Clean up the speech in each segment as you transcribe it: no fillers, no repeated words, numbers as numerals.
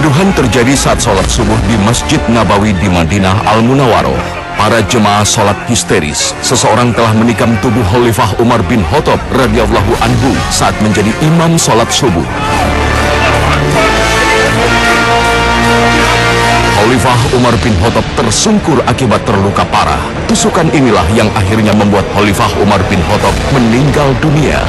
Kegaduhan terjadi saat sholat subuh di Masjid Nabawi di Madinah Al-Munawwaroh. Para jemaah sholat histeris. Seseorang telah menikam tubuh Khalifah Umar bin Khattab radhiyallahu anhu saat menjadi imam sholat subuh. Khalifah Umar bin Khattab tersungkur akibat terluka parah. Tusukan inilah yang akhirnya membuat Khalifah Umar bin Khattab meninggal dunia.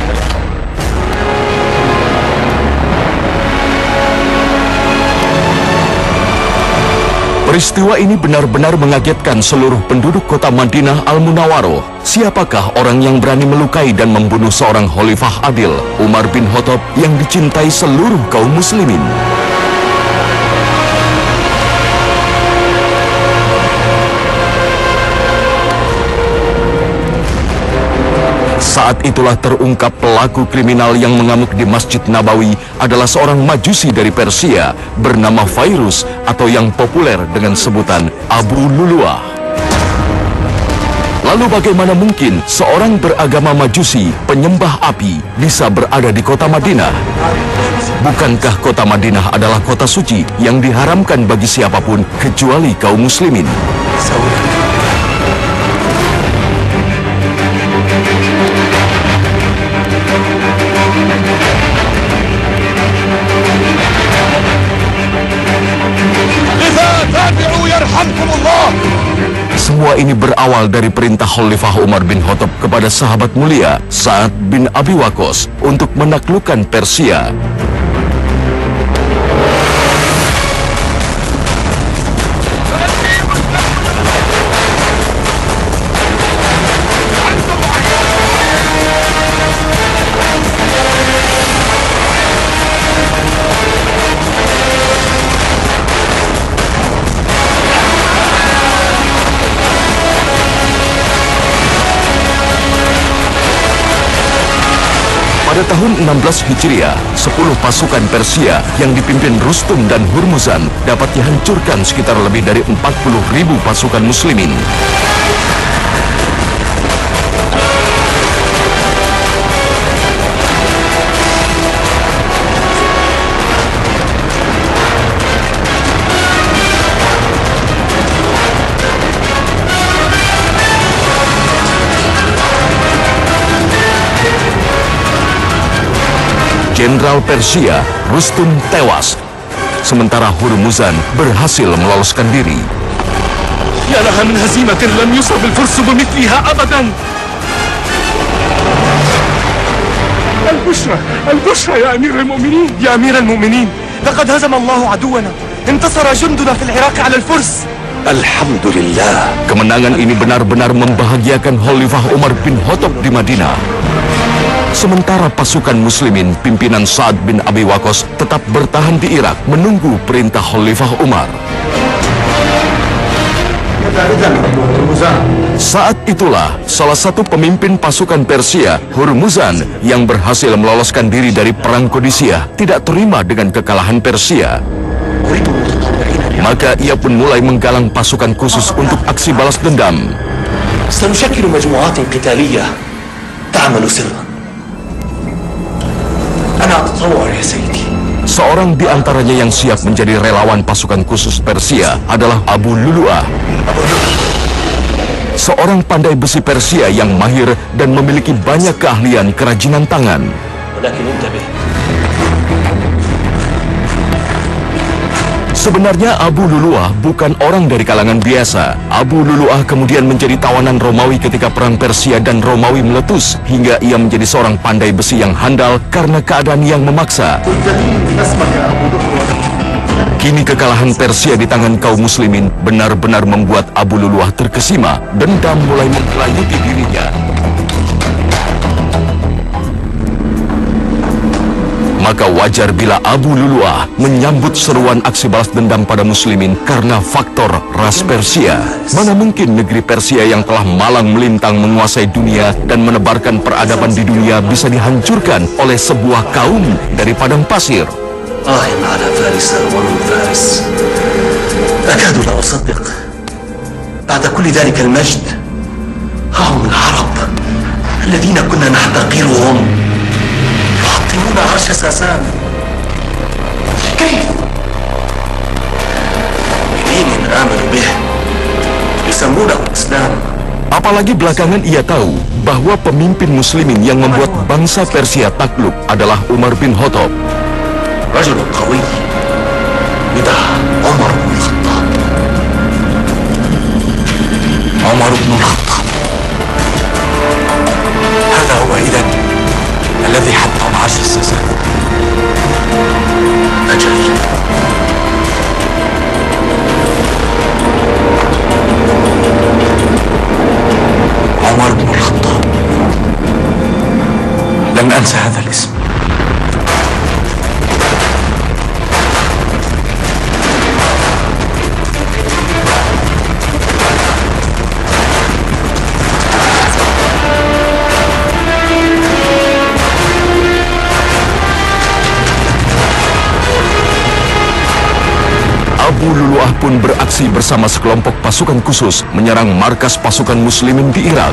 Peristiwa ini benar-benar mengagetkan seluruh penduduk kota Madinah Al-Munawwaroh. Siapakah orang yang berani melukai dan membunuh seorang khalifah adil, Umar bin Khattab, yang dicintai seluruh kaum muslimin? Saat itulah terungkap pelaku kriminal yang mengamuk di Masjid Nabawi adalah seorang majusi dari Persia bernama Fairuz atau yang populer dengan sebutan Abu Luluah. Lalu bagaimana mungkin seorang beragama majusi, penyembah api, bisa berada di kota Madinah? Bukankah kota Madinah adalah kota suci yang diharamkan bagi siapapun kecuali kaum muslimin? Semua ini berawal dari perintah Khalifah Umar bin Khattab kepada sahabat mulia Sa'ad bin Abi Waqqas untuk menaklukkan Persia. Pada tahun 16 Hijriah, 10 pasukan Persia yang dipimpin Rustum dan Hurmuzan dapat dihancurkan sekitar lebih dari 40.000 pasukan muslimin. Jenderal Persia Rustum tewas, sementara Hurmuzan berhasil meloloskan diri. Ya laha min hazimatin lam yusab al-furs bimithliha abadan. Al-bushra ya Amir al-Mu'minin. Ya Amir al-Mu'minin, laqad hazama Allah aduwana. Intasara junduna fil Iraq 'ala al-Furs. Alhamdulillah. Kemenangan ini benar-benar membahagiakan Khalifah Umar bin Khattab di Madinah. Sementara pasukan muslimin pimpinan Sa'ad bin Abi Waqqas tetap bertahan di Irak menunggu perintah Khalifah Umar. Saat itulah salah satu pemimpin pasukan Persia, Hurmuzan, yang berhasil meloloskan diri dari perang Qadisiyah, tidak terima dengan kekalahan Persia. Maka ia pun mulai menggalang pasukan khusus untuk aksi balas dendam. سنشكل مجموعات قتالية تعمل سرا. Seorang di antaranya yang siap menjadi relawan pasukan khusus Persia adalah Abu Luluah, seorang pandai besi Persia yang mahir dan memiliki banyak keahlian kerajinan tangan. Sebenarnya Abu Luluah bukan orang dari kalangan biasa. Abu Luluah kemudian menjadi tawanan Romawi ketika perang Persia dan Romawi meletus, hingga ia menjadi seorang pandai besi yang handal karena keadaan yang memaksa. Kini kekalahan Persia di tangan kaum muslimin benar-benar membuat Abu Luluah terkesima. Dendam mulai menggelayuti dirinya. Maka wajar bila Abu Luluah menyambut seruan aksi balas dendam pada muslimin karena faktor ras Persia. Mana mungkin negeri Persia yang telah malang melintang menguasai dunia dan menebarkan peradaban di dunia bisa dihancurkan oleh sebuah kaum dari padang pasir. على فارس ومن فارس أكاد لا أصدق بعد كل ذلك المجد ها هم العرب الذين كنا نحتقرهم يحطمون عرش ساسان. كيف آمنوا به يسمونه الإسلام. Apalagi belakangan ia tahu bahwa pemimpin muslimin yang membuat bangsa Persia takluk adalah Umar bin Khattab. رجل قوي يدعى عمر بن الخطاب. عمر بن الخطاب هذا هو إذن الذي حطم عرش الساسان. أجل عمر بن الخطاب، لن أنسى هذا الاسم. Abu Lulu'ah pun beraksi bersama sekelompok pasukan khusus menyerang markas pasukan muslimin di Irak.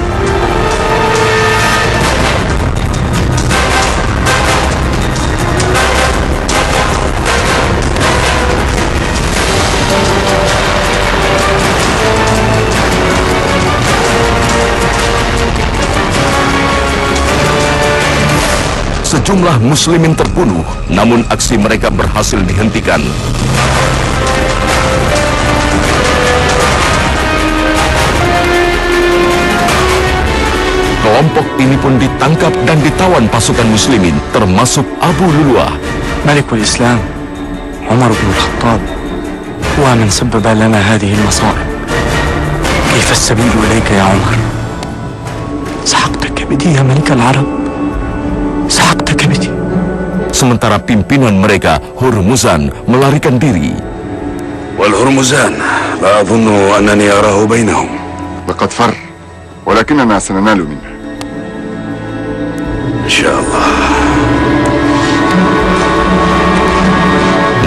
Sejumlah muslimin terbunuh, namun aksi mereka berhasil dihentikan. Kelompok ini pun ditangkap dan ditawan pasukan muslimin, termasuk Abu Lulu'ah. ملك الإسلام عمر بن الخطاب هو من سبب لنا هذه المصائب. كيف السبيل إليك يا عمر؟ سحقت كبدي يا ملك العرب، سحقت كبدي. Sementara pimpinan mereka, Hurmuzan, melarikan diri. والهرمزان لا أظن أنني أراه بينهم. لقد فر ولكننا سننال منه إن شاء الله.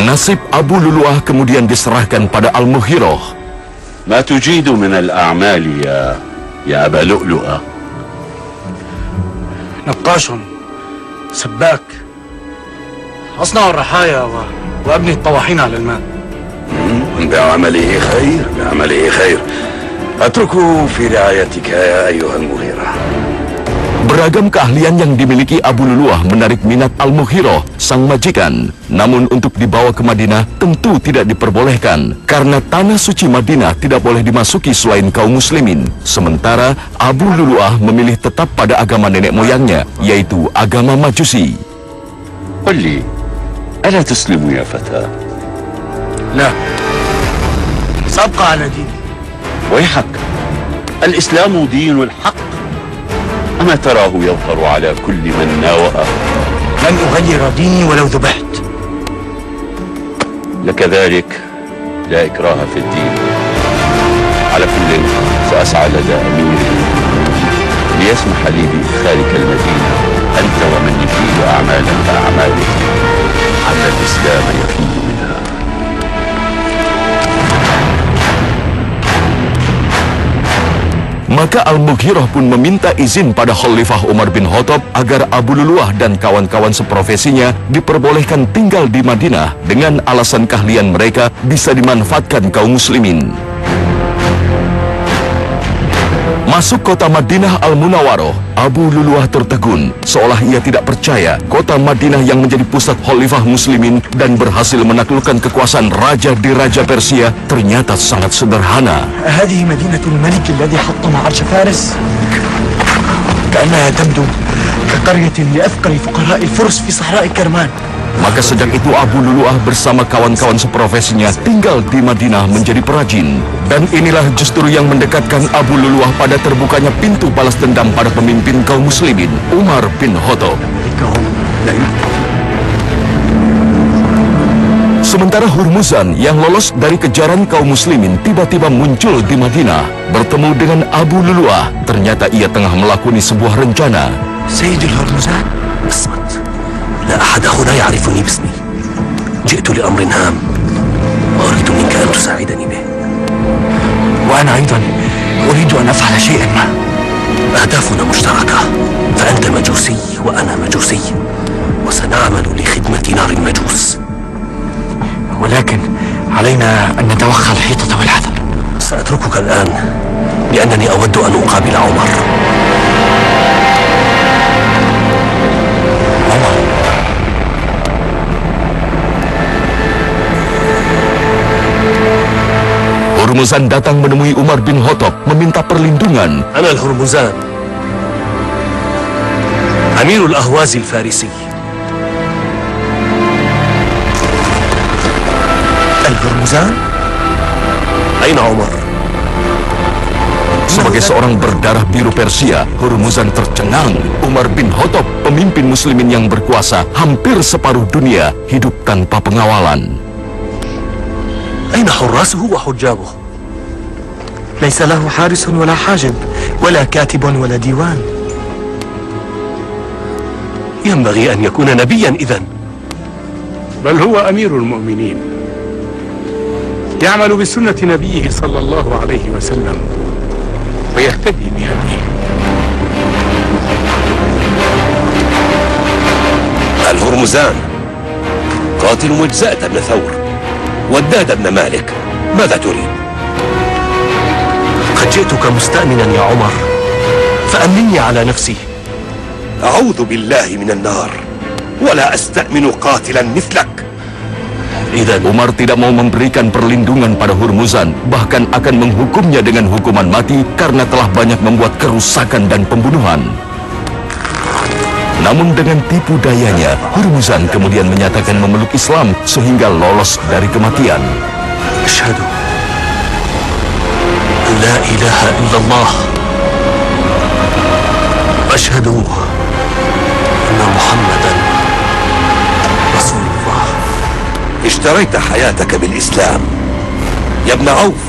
Nasib Abu Lulu'ah kemudian diserahkan pada Al-Mughirah. ما تجيد من الأعمال يا أبا لؤلؤة؟ نقاش، سباك، أصنع الرحايا وأبني الطواحين على الماء. بعمله خير، بعمله خير. أتركه في رعايتك يا أيها المغيرة. Beragam keahlian yang dimiliki Abu Lulu'ah menarik minat Al-Mughirah, sang majikan. Namun untuk dibawa ke Madinah tentu tidak diperbolehkan, karena tanah suci Madinah tidak boleh dimasuki selain kaum muslimin. Sementara Abu Lulu'ah memilih tetap pada agama nenek moyangnya, yaitu agama Majusi. قل لي ألا تسلم يا فتى؟ لا، سأبقى على ديني. ويحك، الإسلام دين الحق، أما تراه يظهر على كل من ناوأه؟ لن أغير ديني ولو ذبحت. لك ذلك، لا إكراه في الدين. على كل سأسعى لدى أميري ليسمح لي بإدخالك المدينة أنت ومن يفيد أعمالا كأعماله، حتى الإسلام يفيد منها. Maka Al-Mughirah pun meminta izin pada Khalifah Umar bin Khattab agar Abu Lulu'ah dan kawan-kawan seprofesinya diperbolehkan tinggal di Madinah dengan alasan keahlian mereka bisa dimanfaatkan kaum muslimin. Masuk kota Madinah Al-Munawwaroh, Abu Lulu'ah tertegun, seolah ia tidak percaya kota Madinah yang menjadi pusat khalifah muslimin dan berhasil menaklukkan kekuasaan raja di Raja Persia ternyata sangat sederhana. هذه مدينة الملك الذي حطم عرش فارس؟ كأنها تبدو كقرية لأفقر فقراء الفرس في صحراء كرمان. Maka sejak itu Abu Lulu'ah bersama kawan-kawan seprofesinya tinggal di Madinah menjadi perajin. Dan inilah justru yang mendekatkan Abu Lulu'ah pada terbukanya pintu balas dendam pada pemimpin kaum muslimin, Umar bin Khattab. Sementara Hurmuzan yang lolos dari kejaran kaum muslimin tiba-tiba muncul di Madinah. Bertemu dengan Abu Lulu'ah, ternyata ia tengah melakoni sebuah rencana. سيد الهرمزان، اصمت، لا أحد هنا يعرفني باسمي. جئت لأمر هام وأريد منك أن تساعدني به. وأنا أيضا أريد أن أفعل شيئا ما. أهدافنا مشتركة، فأنت مجوسي وأنا مجوسي، وسنعمل لخدمة نار المجوس. ولكن علينا أن نتوخى الحيطة والحذر. سأتركك الآن لأنني أود أن أقابل عمر. Hurmuzan datang menemui Umar bin Khattab meminta perlindungan. أنا الهرمزان أمير الأهواز الفارسي. الهرمزان؟ أين عمر؟ Sebagai seorang berdarah biru Persia, Hurmuzan tercengang. Umar bin Khattab, pemimpin muslimin yang berkuasa hampir separuh dunia, hidup tanpa pengawalan. أين حراسه وحجابه؟ ليس له حارس ولا حاجب ولا كاتب ولا ديوان. ينبغي أن يكون نبيا إذن. بل هو أمير المؤمنين يعمل بسنة نبيه صلى الله عليه وسلم ويهتدي بهديه. الهرمزان قاتل مجزأة بن ثور وداد بن مالك، ماذا تريد؟ قد جئتك مستأمنا يا عمر، فأمني على نفسي. أعوذ بالله من النار ولا أستأمن قاتلا مثلك. إذن Umar tidak mau memberikan perlindungan pada Hurmuzan, bahkan akan menghukumnya dengan hukuman mati karena telah banyak membuat kerusakan dan pembunuhan. Namun dengan tipu dayanya, Hurmuzan kemudian menyatakan memeluk Islam sehingga lolos dari kematian. أشهد أن لا إله إلا الله وأشهد أن محمدا رسول الله. اشتريت حياتك بالإسلام يا ابن عوف.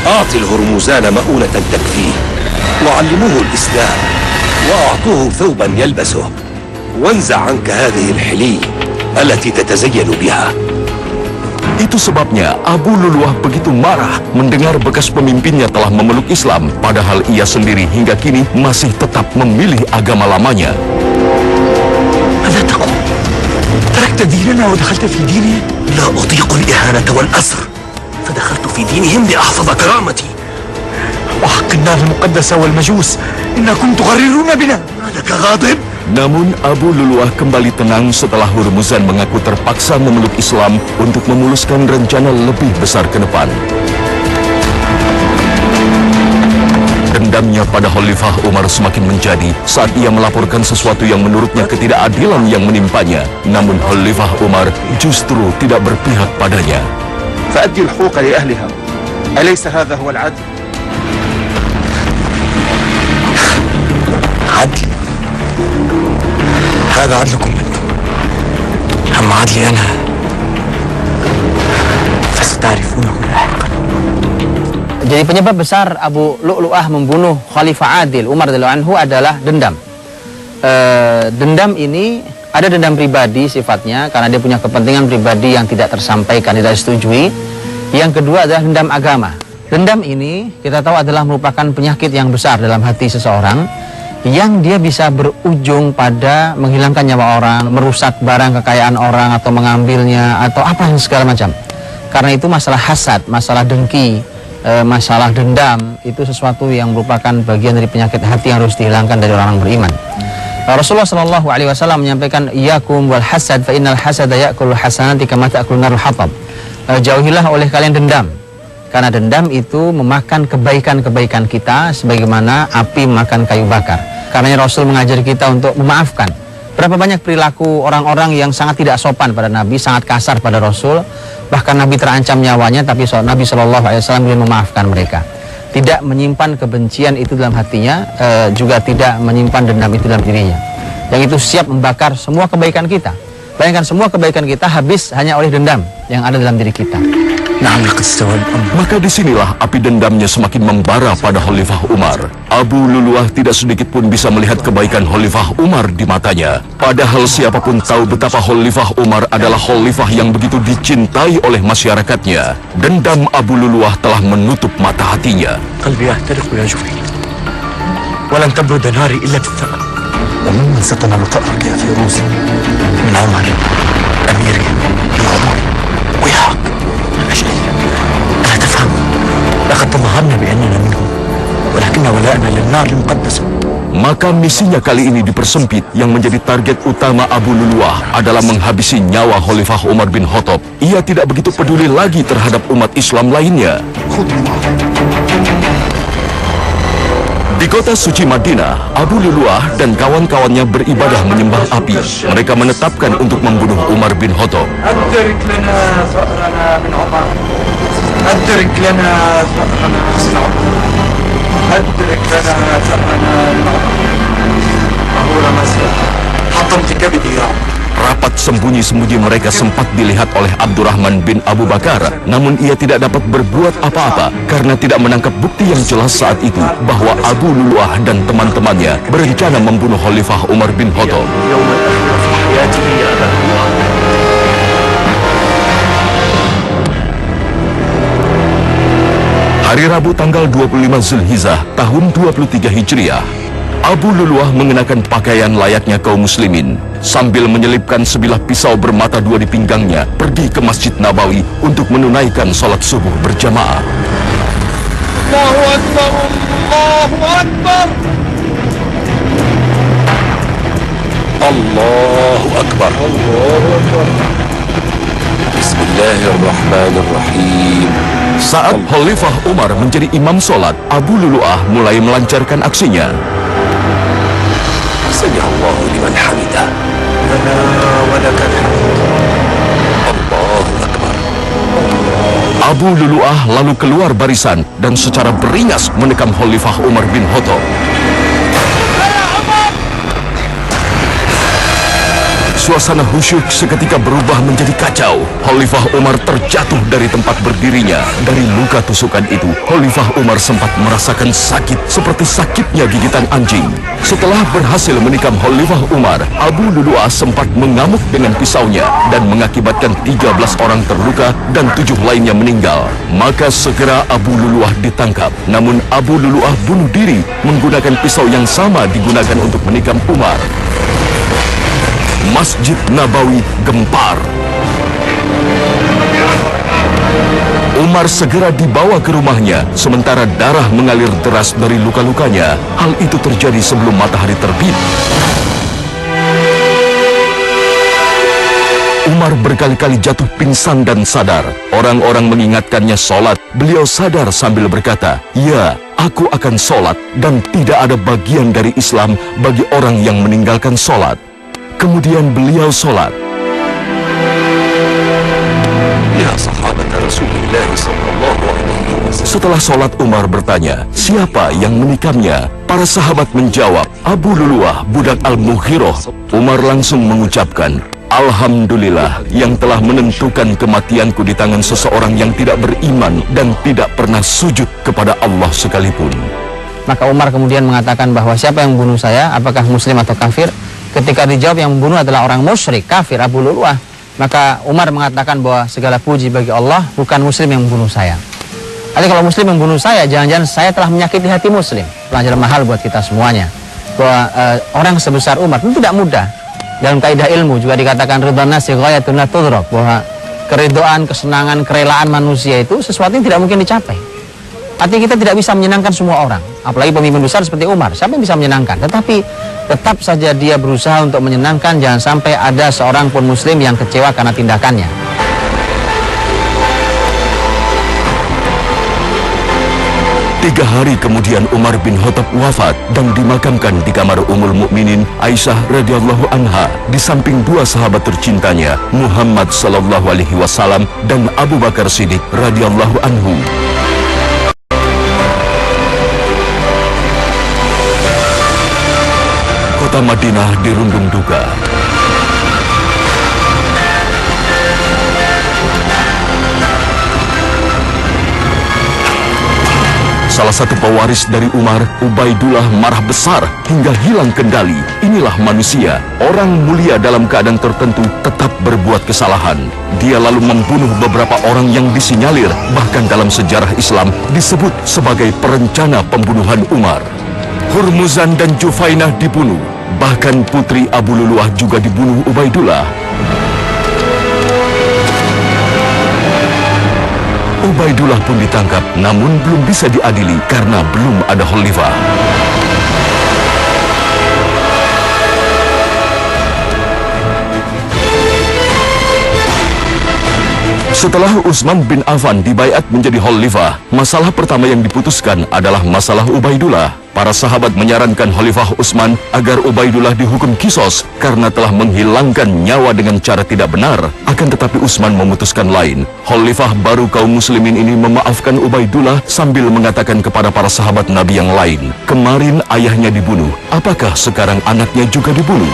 أعط الهرمزان مؤونة تكفيه وعلموه الإسلام وأعطوه ثوبا يلبسه وانزع عنك هذه الحلي التي تتزين بها. Itu sebabnya Abu Luluah begitu marah mendengar bekas pemimpinnya telah memeluk Islam, padahal ia sendiri hingga kini masih tetap memilih agama lamanya. ماذا تقول؟ تركت ديننا ودخلت في دينهم؟ لا أطيق الإهانة والأسر فدخلت في دينهم لأحفظ كرامتي. وحق النار المقدسة والمجوس إنكم تغررون بنا. ما لك غاضب؟ Namun Abu Luluah kembali tenang setelah Hurmuzan mengaku terpaksa memeluk Islam untuk memuluskan rencana lebih besar ke depan. Dendamnya pada Khalifah Umar semakin menjadi saat ia melaporkan sesuatu yang menurutnya ketidakadilan yang menimpanya. Namun Khalifah Umar justru tidak berpihak padanya. فأدي الحقوق لأهلها أليس هذا هو العدل؟ عدل؟ هذا عدلكم أنتم، أما عدلي أنا فستعرفونه لاحقا. Jadi penyebab besar Abu Lu'lu'ah membunuh Khalifah Adil Umar radhiyallahu anhu adalah dendam. Dendam ini ada dendam pribadi sifatnya karena dia punya kepentingan pribadi yang tidak tersampaikan, tidak disetujui. Yang kedua adalah dendam agama. Dendam ini kita tahu adalah merupakan penyakit yang besar dalam hati seseorang, yang dia bisa berujung pada menghilangkan nyawa orang, merusak barang kekayaan orang atau mengambilnya atau apa yang segala macam. Karena itu masalah hasad, masalah dengki, masalah dendam itu sesuatu yang merupakan bagian dari penyakit hati yang harus dihilangkan dari orang beriman. Rasulullah Shallallahu Alaihi Wasallam menyampaikan, "Iyakum wal hasad, fa innal hasada ya'kulu hasanati kama ta'kulu narul hatab." Jauhilah oleh kalian dendam, karena dendam itu memakan kebaikan-kebaikan kita sebagaimana api memakan kayu bakar. Karenanya Rasul mengajari kita untuk memaafkan. Berapa banyak perilaku orang-orang yang sangat tidak sopan pada Nabi, sangat kasar pada Rasul, bahkan Nabi terancam nyawanya, tapi Nabi Shallallahu Alaihi Wasallam ingin memaafkan mereka. Tidak menyimpan kebencian itu dalam hatinya, juga tidak menyimpan dendam itu dalam dirinya. Yang itu siap membakar semua kebaikan kita. Bayangkan semua kebaikan kita habis hanya oleh dendam yang ada dalam diri kita. Maka disinilah api dendamnya semakin membara pada Khalifah Umar. Abu Luluah tidak sedikit pun bisa melihat kebaikan Khalifah Umar di matanya. Padahal siapapun tahu betapa Khalifah Umar adalah khalifah yang begitu dicintai oleh masyarakatnya. Dendam Abu Luluah telah menutup mata hatinya. قلبي يحترق يا جوفي ولن تبرد ناري إلا بالثقة. وممن ستنال ثأرك يا فيروز؟ من عمر أميري يا عمر ويحك لقد تظاهرنا بأننا منهم ولكن ولاءنا للنار المقدسة. Maka misinya kali ini dipersempit. Yang menjadi target utama Abu Luluah adalah menghabisi nyawa Khalifah Umar bin Khattab. Ia tidak begitu peduli lagi terhadap umat Islam lainnya. Di kota suci Madinah, Abu Luluah dan kawan-kawannya beribadah menyembah api. Mereka menetapkan untuk membunuh Umar bin Khattab. أدرك لنا ثأرنا من عمر أدرك لنا ثأرنا من عمر أدرك لنا ثأرنا من عمر فهو رمزي حطمت كبدي يا عمر. Rapat sembunyi-sembunyi mereka sempat dilihat oleh Abdurrahman bin Abu Bakar. Namun ia tidak dapat berbuat apa-apa karena tidak menangkap bukti yang jelas saat itu bahwa Abu Luluah dan teman-temannya berencana membunuh Khalifah Umar bin Khattab. Hari Rabu tanggal 25 Zulhijjah tahun 23 Hijriah, Abu Luluah mengenakan pakaian layaknya kaum muslimin. Sambil menyelipkan sebilah pisau bermata dua di pinggangnya, pergi ke Masjid Nabawi untuk menunaikan sholat subuh berjamaah. Allahu Akbar, Allahu Akbar. Allahu Akbar. Allahu Akbar. Bismillahirrahmanirrahim. Saat Khalifah Umar menjadi imam sholat, Abu Luluah mulai melancarkan aksinya. Sami Allahu liman hamidah. Rabbana wa lakal hamd. Allahu Akbar. Abu Luluah lalu keluar barisan dan secara beringas menekam Khalifah Umar bin Khattab. Suasana khusyuk seketika berubah menjadi kacau. Khalifah Umar terjatuh dari tempat berdirinya. Dari luka tusukan itu, Khalifah Umar sempat merasakan sakit seperti sakitnya gigitan anjing. Setelah berhasil menikam Khalifah Umar, Abu Luluah sempat mengamuk dengan pisaunya dan mengakibatkan 13 orang terluka dan 7 lainnya meninggal. Maka segera Abu Luluah ditangkap. Namun Abu Luluah bunuh diri menggunakan pisau yang sama digunakan untuk menikam Umar. Masjid Nabawi gempar. Umar segera dibawa ke rumahnya, sementara darah mengalir deras dari luka-lukanya. Hal itu terjadi sebelum matahari terbit. Umar berkali-kali jatuh pingsan dan sadar. Orang-orang mengingatkannya sholat. Beliau sadar sambil berkata, "Ya, aku akan sholat dan tidak ada bagian dari Islam bagi orang yang meninggalkan sholat." Kemudian beliau sholat. Ya sahabat Rasulullah sallallahu alaihi wasallam. Setelah sholat Umar bertanya, siapa yang menikamnya? Para sahabat menjawab, Abu Luluah, budak Al-Mughirah. Umar langsung mengucapkan, Alhamdulillah yang telah menentukan kematianku di tangan seseorang yang tidak beriman dan tidak pernah sujud kepada Allah sekalipun. Maka Umar kemudian mengatakan bahwa siapa yang membunuh saya, apakah muslim atau kafir? Ketika dijawab yang membunuh adalah orang musyrik, kafir, Abu Luluah, maka Umar mengatakan bahwa segala puji bagi Allah, bukan muslim yang membunuh saya. Artinya kalau muslim membunuh saya, jangan-jangan saya telah menyakiti hati muslim. Pelajaran mahal buat kita semuanya. Bahwa orang sebesar Umar itu tidak mudah. Dalam kaidah ilmu juga dikatakan ridwan nasi ghayatun la tudrak, bahwa keridhaan, kesenangan, kerelaan manusia itu sesuatu yang tidak mungkin dicapai. Artinya kita tidak bisa menyenangkan semua orang, apalagi pemimpin besar seperti Umar. Siapa yang bisa menyenangkan? Tetapi tetap saja dia berusaha untuk menyenangkan. Jangan sampai ada seorang pun muslim yang kecewa karena tindakannya. Tiga hari kemudian Umar bin Khattab wafat dan dimakamkan di kamar Ummul Mukminin Aisyah radhiyallahu anha di samping dua sahabat tercintanya, Muhammad sallallahu alaihi wasallam dan Abu Bakar Siddiq radhiyallahu anhu. Kota Madinah dirundung duka. Salah satu pewaris dari Umar, Ubaidullah, marah besar hingga hilang kendali. Inilah manusia, orang mulia dalam keadaan tertentu tetap berbuat kesalahan. Dia lalu membunuh beberapa orang yang disinyalir, bahkan dalam sejarah Islam disebut sebagai perencana pembunuhan Umar. Hurmuzan dan Jufainah dibunuh. Bahkan putri Abu Luluah juga dibunuh Ubaidullah. Ubaidullah pun ditangkap, namun belum bisa diadili karena belum ada khalifah. Setelah Utsman bin Affan dibaiat menjadi khalifah, masalah pertama yang diputuskan adalah masalah Ubaidullah. Para sahabat menyarankan Khalifah Utsman agar Ubaidullah dihukum kisos karena telah menghilangkan nyawa dengan cara tidak benar. Akan tetapi Utsman memutuskan lain. Khalifah baru kaum muslimin ini memaafkan Ubaidullah sambil mengatakan kepada para sahabat Nabi yang lain, "Kemarin ayahnya dibunuh, apakah sekarang anaknya juga dibunuh?"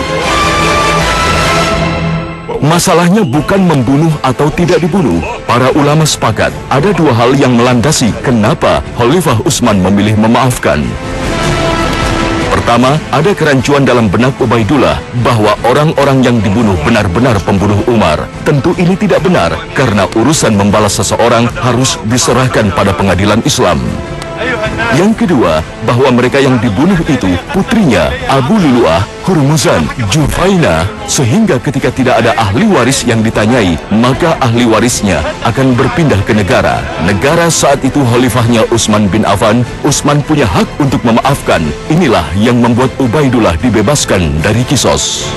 Masalahnya bukan membunuh atau tidak dibunuh. Para ulama sepakat ada dua hal yang melandasi kenapa Khalifah Utsman memilih memaafkan. Pertama, ada kerancuan dalam benak Ubaidullah bahwa orang-orang yang dibunuh benar-benar pembunuh Umar. Tentu ini tidak benar karena urusan membalas seseorang harus diserahkan pada pengadilan Islam. Yang kedua, bahwa mereka yang dibunuh itu putrinya Abu Lulu'ah, Hurmuzan, Jufaina, sehingga ketika tidak ada ahli waris yang ditanyai, maka ahli warisnya akan berpindah ke negara. Negara saat itu khalifahnya Utsman bin Affan. Utsman punya hak untuk memaafkan. Inilah yang membuat Ubaidullah dibebaskan dari kisos.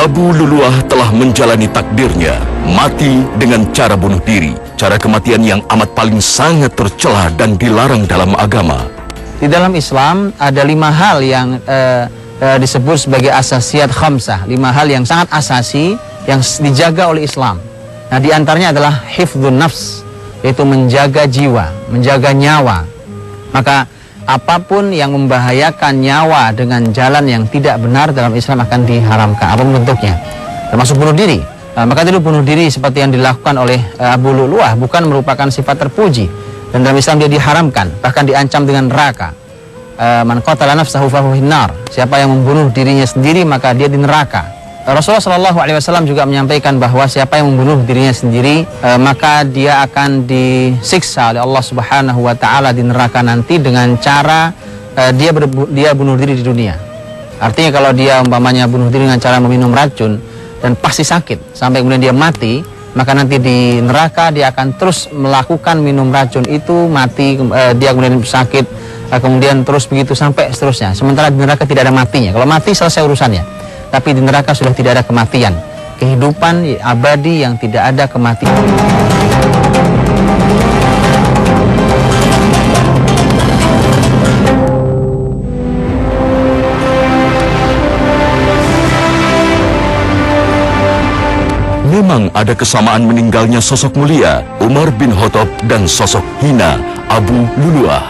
Abu Lulu'ah telah menjalani takdirnya, mati dengan cara bunuh diri. Cara kematian yang amat paling sangat tercela dan dilarang dalam agama. Di dalam Islam ada 5 hal yang disebut sebagai asasiyat khamsah. 5 hal yang sangat asasi yang dijaga oleh Islam. Nah, di antaranya adalah hifdzun nafs, yaitu menjaga jiwa, menjaga nyawa. Maka apapun yang membahayakan nyawa dengan jalan yang tidak benar dalam Islam akan diharamkan, apapun bentuknya, termasuk bunuh diri. Maka itu bunuh diri seperti yang dilakukan oleh Abu Lulu'ah bukan merupakan sifat terpuji, dan dalam Islam dia diharamkan, bahkan diancam dengan neraka. Man qatala nafsahu fahuwa finnar. Siapa yang membunuh dirinya sendiri maka dia di neraka. Rasulullah SAW juga menyampaikan bahwa siapa yang membunuh dirinya sendiri maka dia akan disiksa oleh Allah Subhanahu wa taala di neraka nanti dengan cara dia bunuh diri di dunia. Artinya kalau dia umpamanya bunuh diri dengan cara meminum racun dan pasti sakit sampai kemudian dia mati, maka nanti di neraka dia akan terus melakukan minum racun itu, mati, dia kemudian sakit, kemudian terus begitu sampai seterusnya. Sementara di neraka tidak ada matinya. Kalau mati selesai urusannya. Tapi di neraka sudah tidak ada kematian, kehidupan abadi yang tidak ada kematian. Memang ada kesamaan meninggalnya sosok mulia Umar bin Khattab dan sosok hina Abu Lulu'ah.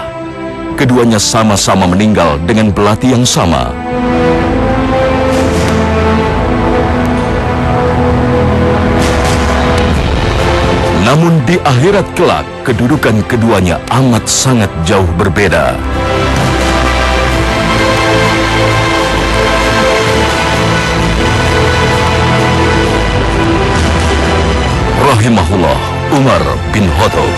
Keduanya sama-sama meninggal dengan belati yang sama. Namun di akhirat kelak, kedudukan keduanya amat sangat jauh berbeda. Rahimahullah Umar bin Khattab.